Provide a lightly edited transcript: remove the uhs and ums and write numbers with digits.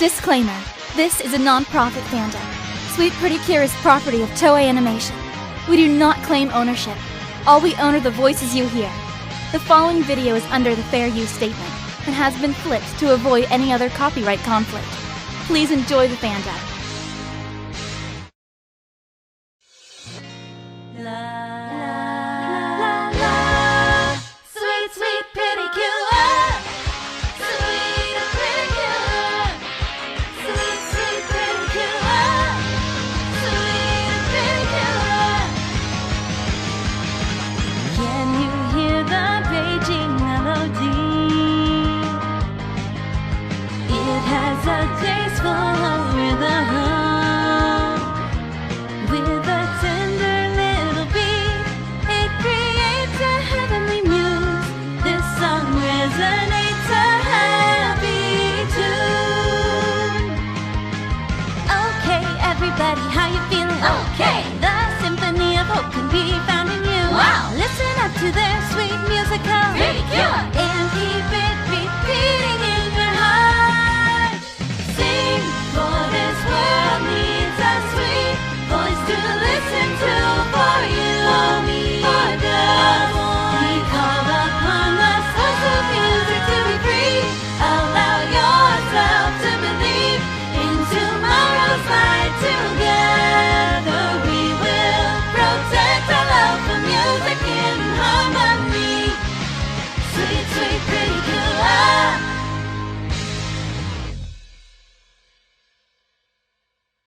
Disclaimer. This is a non-profit fandom. Sweet PreCure is property of Toei Animation. We do not claim ownership. All we own are the voices you hear. The following video is under the fair use statement and has been flipped to avoid any other copyright conflict. Please enjoy the fandom. A graceful rhythm with a tender little beat. It creates a heavenly muse. This song resonates a happy tune. Okay, everybody, how you feeling? Okay.